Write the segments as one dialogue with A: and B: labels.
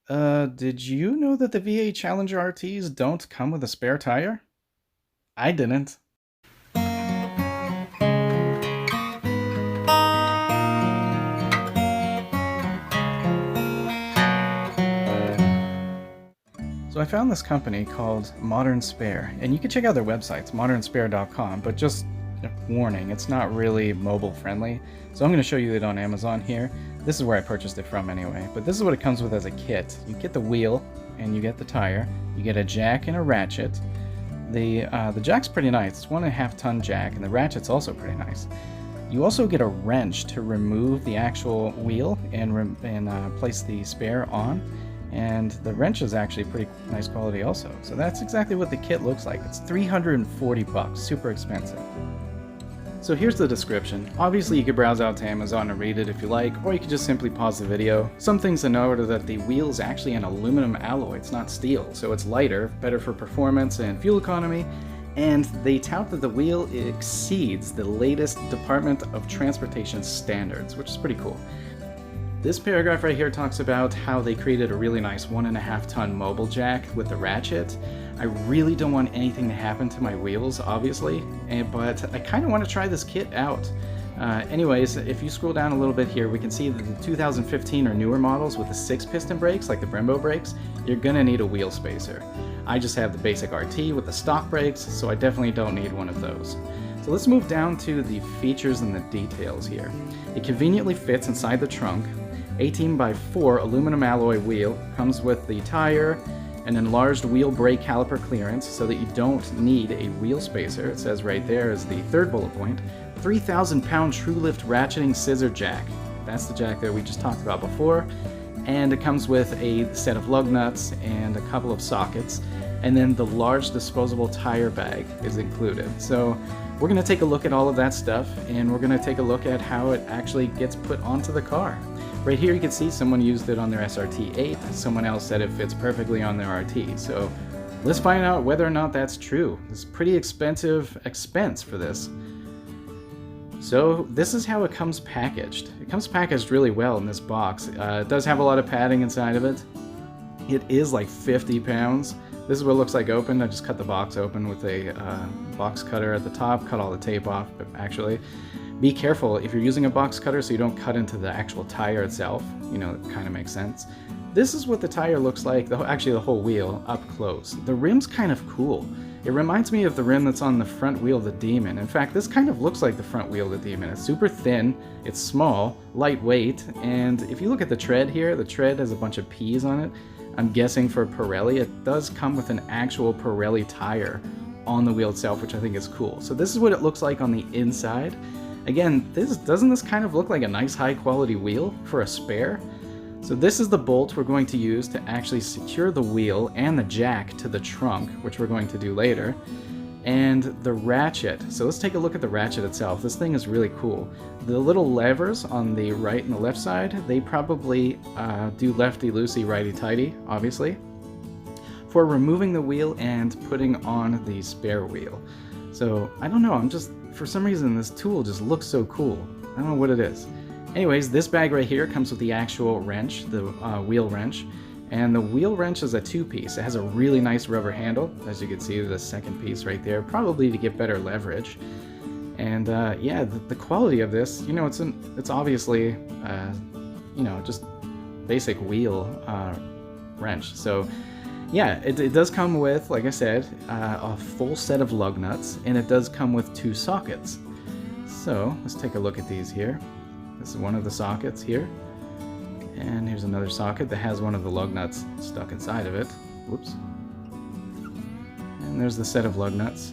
A: Did you know that the VA Challenger RTs don't come with a spare tire? I didn't. So I found this company called Modern Spare, and you can check out their websites, modernspare.com, but just a warning, it's not really mobile friendly. So I'm going to show you it on Amazon here. This is where I purchased it from anyway, but this is what it comes with as a kit. You get the wheel, and you get the tire, you get a jack and a ratchet. The jack's pretty nice, it's 1.5 ton jack, and the ratchet's also pretty nice. You also get a wrench to remove the actual wheel and place the spare on. And the wrench is actually pretty nice quality also. So that's exactly what the kit looks like. It's 340 bucks, super expensive. So here's the description. Obviously you could browse out to Amazon and read it if you like, or you could just simply pause the video. Some things to note are that the wheel is actually an aluminum alloy, it's not steel, so it's lighter, better for performance and fuel economy, and they tout that the wheel exceeds the latest Department of Transportation standards, which is pretty cool. This paragraph right here talks about how they created a really nice 1.5 ton mobile jack with the ratchet. I really don't want anything to happen to my wheels, obviously, but I kind of want to try this kit out. Anyways, if you scroll down a little bit here, we can see that the 2015 or newer models with the 6-piston brakes, like the Brembo brakes, you're gonna need a wheel spacer. I just have the basic RT with the stock brakes, so I definitely don't need one of those. So let's move down to the features and the details here. It conveniently fits inside the trunk. 18 by 4 aluminum alloy wheel, comes with the tire, an enlarged wheel brake caliper clearance so that you don't need a wheel spacer. It says right there is the third bullet point. 3,000 pound true lift ratcheting scissor jack. That's the jack that we just talked about before. And it comes with a set of lug nuts and a couple of sockets. And then the large disposable tire bag is included. So we're going to take a look at all of that stuff, and we're going to take a look at how it actually gets put onto the car. Right here you can see someone used it on their SRT8, someone else said it fits perfectly on their RT, so let's find out whether or not that's true. It's pretty expensive expense for this. So this is how it comes packaged. It comes packaged really well in this box. It does have a lot of padding inside of it. It is like 50 pounds. This is what it looks like open. I just cut the box open with a box cutter at the top, cut all the tape off, but actually. Be careful if you're using a box cutter so you don't cut into the actual tire itself. You know, it kind of makes sense. This is what the tire looks like, actually the whole wheel, up close. The rim's kind of cool. It reminds me of the rim that's on the front wheel of the Demon. In fact, this kind of looks like the front wheel of the Demon. It's super thin, it's small, lightweight, and if you look at the tread here, the tread has a bunch of P's on it. I'm guessing for Pirelli. It does come with an actual Pirelli tire on the wheel itself, which I think is cool. So this is what it looks like on the inside. Again, doesn't this kind of look like a nice high quality wheel for a spare? So this is the bolt we're going to use to actually secure the wheel and the jack to the trunk, which we're going to do later. And the ratchet. So let's take a look at the ratchet itself. This thing is really cool. The little levers on the right and the left side, they probably do lefty-loosey, righty-tighty, obviously, for removing the wheel and putting on the spare wheel. So I don't know, for some reason this tool just looks so cool. I don't know what it is. Anyways, this bag right here comes with the actual wrench, the wheel wrench. And the wheel wrench is a 2-piece. It has a really nice rubber handle, as you can see, the second piece right there, probably to get better leverage. And yeah, the quality of this, you know, it's obviously, you know, just basic wheel wrench. So yeah, it does come with, like I said, a full set of lug nuts, and it does come with 2 sockets. So let's take a look at these here. This is one of the sockets here. And here's another socket that has one of the lug nuts stuck inside of it. Whoops. And there's the set of lug nuts.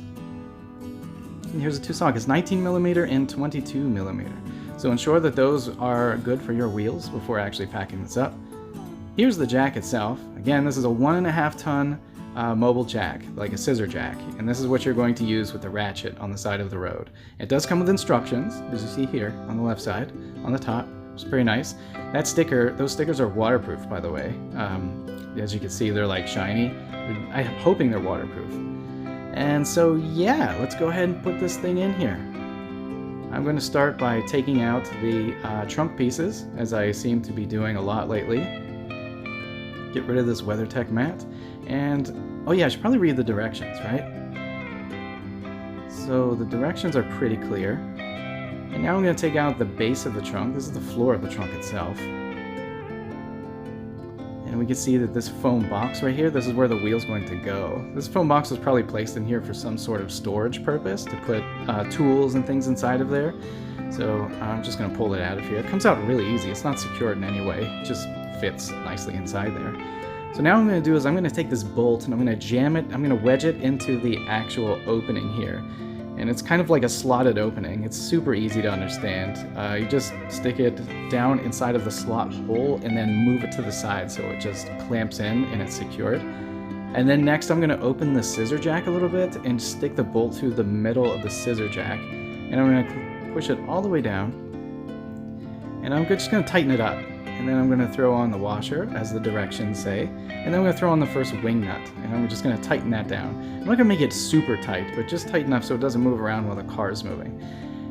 A: And here's the 2 sockets, 19mm and 22mm. So ensure that those are good for your wheels before actually packing this up. Here's the jack itself. Again, this is a 1.5 ton mobile jack, like a scissor jack. And this is what you're going to use with the ratchet on the side of the road. It does come with instructions, as you see here on the left side, on the top. It's pretty nice. That sticker, those stickers are waterproof, by the way. As you can see, they're like shiny. I'm hoping they're waterproof. And so yeah, let's go ahead and put this thing in here. I'm going to start by taking out the trunk pieces, as I seem to be doing a lot lately. get rid of this WeatherTech mat. And, oh yeah, I should probably read the directions, right? So the directions are pretty clear. And now I'm going to take out the base of the trunk. This is the floor of the trunk itself. And we can see that this foam box right here, this is where the wheel's going to go. This foam box was probably placed in here for some sort of storage purpose, to put tools and things inside of there. So I'm just going to pull it out of here. It comes out really easy. It's not secured in any way. It just fits nicely inside there. So now what I'm going to do is I'm going to take this bolt and I'm going to jam it, I'm going to wedge it into the actual opening here. And it's kind of like a slotted opening. It's super easy to understand. You just stick it down inside of the slot hole and then move it to the side so it just clamps in and it's secured. And then next I'm going to open the scissor jack a little bit and stick the bolt through the middle of the scissor jack. And I'm going to push it all the way down. And I'm just going to tighten it up. And then I'm going to throw on the washer, as the directions say. And then I'm going to throw on the first wing nut. And I'm just going to tighten that down. I'm not going to make it super tight, but just tight enough so it doesn't move around while the car is moving.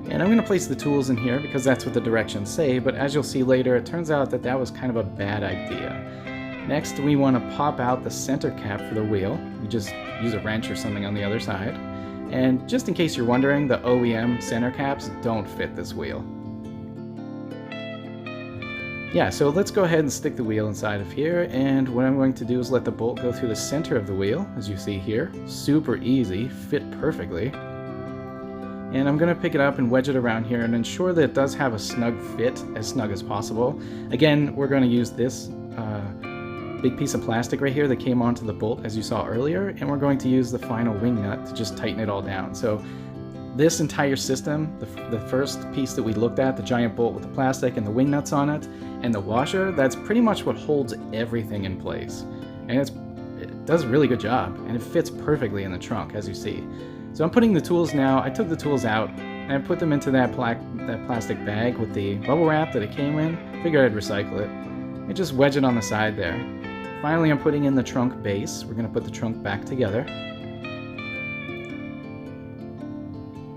A: And I'm going to place the tools in here because that's what the directions say, but as you'll see later, it turns out that that was kind of a bad idea. Next, we want to pop out the center cap for the wheel. You just use a wrench or something on the other side. And just in case you're wondering, the OEM center caps don't fit this wheel. Yeah, so let's go ahead and stick the wheel inside of here, and what I'm going to do is let the bolt go through the center of the wheel, as you see here. Super easy, fit perfectly. And I'm going to pick it up and wedge it around here and ensure that it does have a snug fit, as snug as possible. Again, we're going to use this big piece of plastic right here that came onto the bolt, as you saw earlier, and we're going to use the final wing nut to just tighten it all down. So this entire system, the first piece that we looked at, the giant bolt with the plastic and the wing nuts on it, and the washer, that's pretty much what holds everything in place. And it does a really good job, and it fits perfectly in the trunk, as you see. So I'm putting the tools now. I took the tools out, and I put them into that plastic bag with the bubble wrap that it came in. Figured I'd recycle it. And just wedge it on the side there. Finally, I'm putting in the trunk base. We're going to put the trunk back together.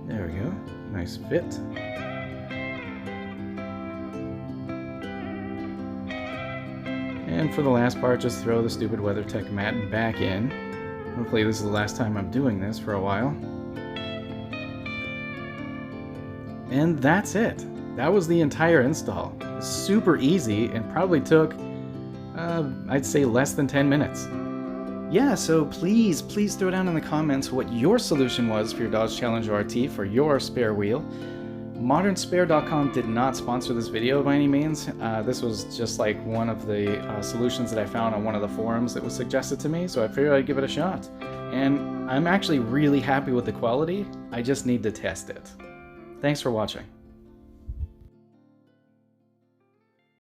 A: There we go. Nice fit. And for the last part, just throw the stupid WeatherTech mat back in. Hopefully this is the last time I'm doing this for a while. And that's it. That was the entire install. Super easy and probably took, I'd say less than 10 minutes. Yeah, so please throw down in the comments what your solution was for your Dodge Challenger RT for your spare wheel. ModernSpare.com did not sponsor this video by any means. This was just like one of the solutions that I found on one of the forums that was suggested to me, so I figured I'd give it a shot. And I'm actually really happy with the quality. I just need to test it. Thanks for watching.